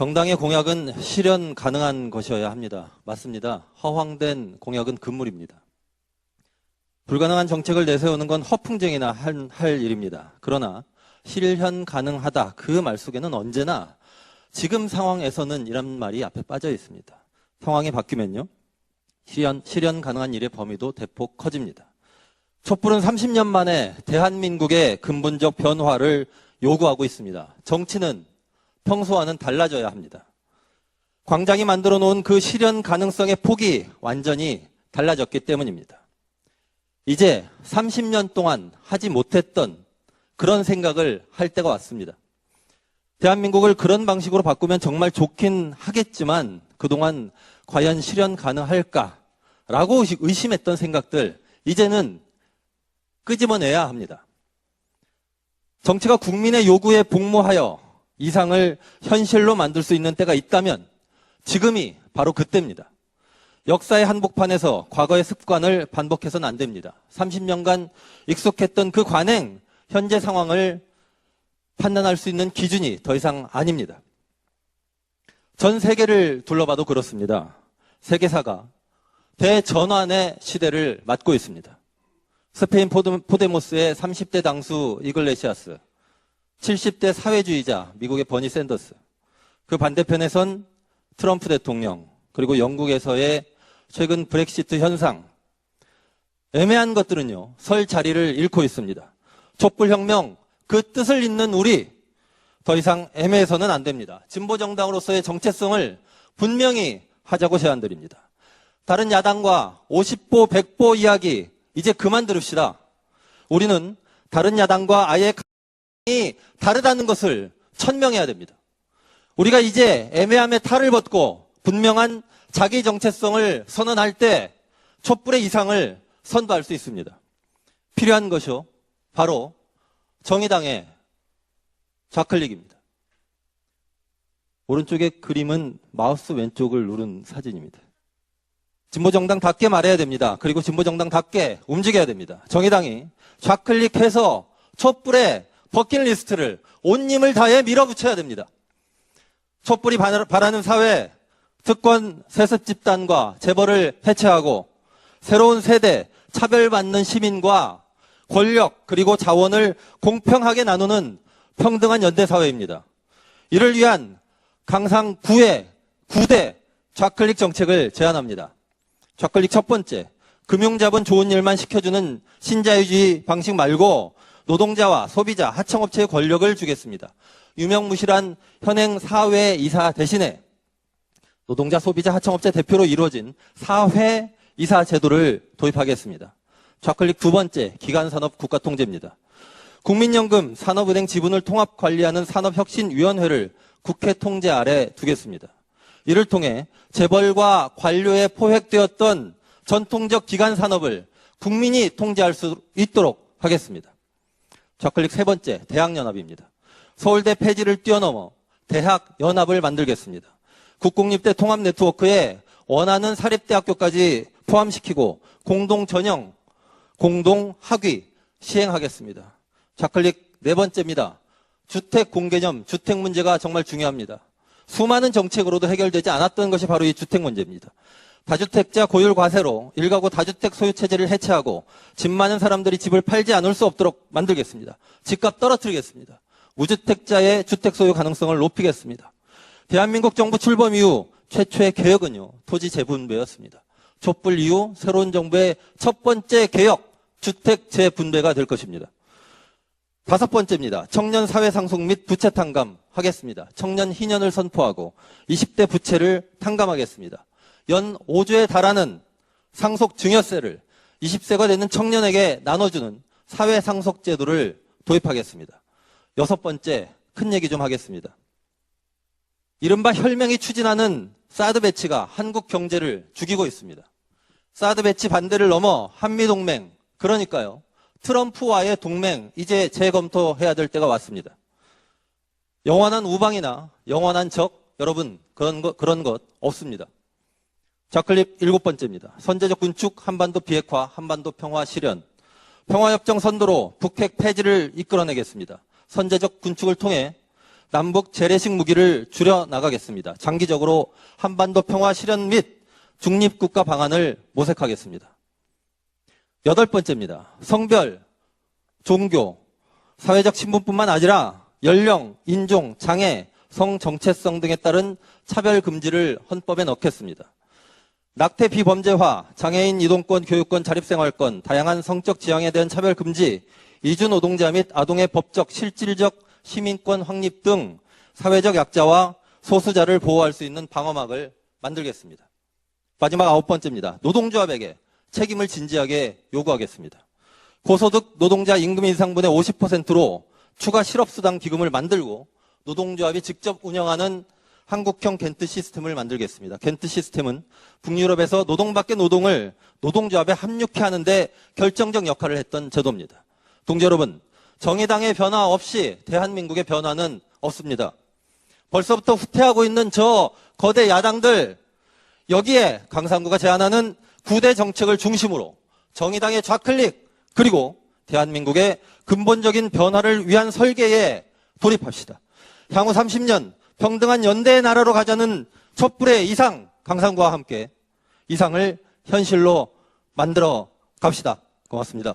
정당의 공약은 실현 가능한 것이어야 합니다. 맞습니다. 허황된 공약은 금물입니다. 불가능한 정책을 내세우는 건 허풍쟁이나 할 일입니다. 그러나 실현 가능하다 그 말 속에는 언제나 지금 상황에서는 이란 말이 앞에 빠져 있습니다. 상황이 바뀌면요. 실현 가능한 일의 범위도 대폭 커집니다. 촛불은 30년 만에 대한민국의 근본적 변화를 요구하고 있습니다. 정치는 평소와는 달라져야 합니다. 광장이 만들어 놓은 그 실현 가능성의 폭이 완전히 달라졌기 때문입니다. 이제 30년 동안 하지 못했던 그런 생각을 할 때가 왔습니다. 대한민국을 그런 방식으로 바꾸면 정말 좋긴 하겠지만 그동안 과연 실현 가능할까라고 의심했던 생각들 이제는 끄집어내야 합니다. 정치가 국민의 요구에 복무하여 이상을 현실로 만들 수 있는 때가 있다면 지금이 바로 그때입니다. 역사의 한복판에서 과거의 습관을 반복해서는 안 됩니다. 30년간 익숙했던 그 관행, 현재 상황을 판단할 수 있는 기준이 더 이상 아닙니다. 전 세계를 둘러봐도 그렇습니다. 세계사가 대전환의 시대를 맞고 있습니다. 스페인 포데모스의 30대 당수 이글레시아스, 70대 사회주의자 미국의 버니 샌더스, 그 반대편에선 트럼프 대통령, 그리고 영국에서의 최근 브렉시트 현상, 애매한 것들은요 설 자리를 잃고 있습니다. 촛불혁명 그 뜻을 잇는 우리 더 이상 애매해서는 안 됩니다. 진보정당으로서의 정체성을 분명히 하자고 제안드립니다. 다른 야당과 50보 100보 이야기 이제 그만 들읍시다. 우리는 다른 야당과 아예 이 다르다는 것을 천명해야 됩니다. 우리가 이제 애매함의 탈을 벗고 분명한 자기 정체성을 선언할 때 촛불의 이상을 선도할 수 있습니다. 필요한 것이요 바로 정의당의 좌클릭입니다. 오른쪽의 그림은 마우스 왼쪽을 누른 사진입니다. 진보정당답게 말해야 됩니다. 그리고 진보정당답게 움직여야 됩니다. 정의당이 좌클릭해서 촛불의 버킷리스트를 온 힘을 다해 밀어붙여야 됩니다. 촛불이 바라는 사회, 특권 세습 집단과 재벌을 해체하고 새로운 세대, 차별받는 시민과 권력 그리고 자원을 공평하게 나누는 평등한 연대사회입니다. 이를 위한 강상 9대 좌클릭 정책을 제안합니다. 좌클릭 첫 번째, 금융자본 좋은 일만 시켜주는 신자유주의 방식 말고 노동자와 소비자, 하청업체의 권력을 주겠습니다. 유명무실한 현행 사회이사 대신에 노동자, 소비자, 하청업체 대표로 이루어진 사회이사 제도를 도입하겠습니다. 좌클릭 두 번째, 기간산업 국가통제입니다. 국민연금, 산업은행 지분을 통합관리하는 산업혁신위원회를 국회 통제 아래 두겠습니다. 이를 통해 재벌과 관료에 포획되었던 전통적 기간산업을 국민이 통제할 수 있도록 하겠습니다. 좌클릭 세 번째, 대학연합입니다. 서울대 폐지를 뛰어넘어 대학연합을 만들겠습니다. 국공립대 통합네트워크에 원하는 사립대학교까지 포함시키고 공동전형, 공동학위 시행하겠습니다. 좌클릭 네 번째입니다. 주택 공개념, 주택 문제가 정말 중요합니다. 수많은 정책으로도 해결되지 않았던 것이 바로 이 주택 문제입니다. 다주택자 고율 과세로 일가구 다주택 소유 체제를 해체하고 집 많은 사람들이 집을 팔지 않을 수 없도록 만들겠습니다. 집값 떨어뜨리겠습니다. 무주택자의 주택 소유 가능성을 높이겠습니다. 대한민국 정부 출범 이후 최초의 개혁은요, 토지 재분배였습니다. 촛불 이후 새로운 정부의 첫 번째 개혁, 주택 재분배가 될 것입니다. 다섯 번째입니다. 청년 사회 상속 및 부채 탕감 하겠습니다. 청년 희년을 선포하고 20대 부채를 탕감하겠습니다. 연 5조에 달하는 상속 증여세를 20세가 되는 청년에게 나눠주는 사회 상속 제도를 도입하겠습니다. 여섯 번째, 큰 얘기 좀 하겠습니다. 이른바 혈맹이 추진하는 사드 배치가 한국 경제를 죽이고 있습니다. 사드 배치 반대를 넘어 한미동맹, 그러니까요. 트럼프와의 동맹 이제 재검토해야 될 때가 왔습니다. 영원한 우방이나 영원한 적, 여러분 그런 것 없습니다. 좌클릭 일곱 번째입니다. 선제적 군축, 한반도 비핵화, 한반도 평화 실현. 평화협정 선도로 북핵 폐지를 이끌어내겠습니다. 선제적 군축을 통해 남북 재래식 무기를 줄여 나가겠습니다. 장기적으로 한반도 평화 실현 및 중립국가 방안을 모색하겠습니다. 8번째입니다. 성별, 종교, 사회적 신분뿐만 아니라 연령, 인종, 장애, 성 정체성 등에 따른 차별 금지를 헌법에 넣겠습니다. 낙태 비범죄화, 장애인 이동권, 교육권, 자립생활권, 다양한 성적 지향에 대한 차별 금지, 이주 노동자 및 아동의 법적, 실질적 시민권 확립 등 사회적 약자와 소수자를 보호할 수 있는 방어막을 만들겠습니다. 마지막 9번째입니다. 노동조합에게 책임을 진지하게 요구하겠습니다. 고소득 노동자 임금 인상분의 50%로 추가 실업수당 기금을 만들고 노동조합이 직접 운영하는 한국형 겐트 시스템을 만들겠습니다. 겐트 시스템은 북유럽에서 노동밖의 노동을 노동조합에 합육해 하는데 결정적 역할을 했던 제도입니다. 동지 여러분, 정의당의 변화 없이 대한민국의 변화는 없습니다. 벌써부터 후퇴하고 있는 저 거대 야당들, 여기에 강상구가 제안하는 9대 정책을 중심으로 정의당의 좌클릭 그리고 대한민국의 근본적인 변화를 위한 설계에 돌입합시다. 향후 30년 평등한 연대의 나라로 가자는 촛불의 이상, 강상구와 함께 이상을 현실로 만들어 갑시다. 고맙습니다.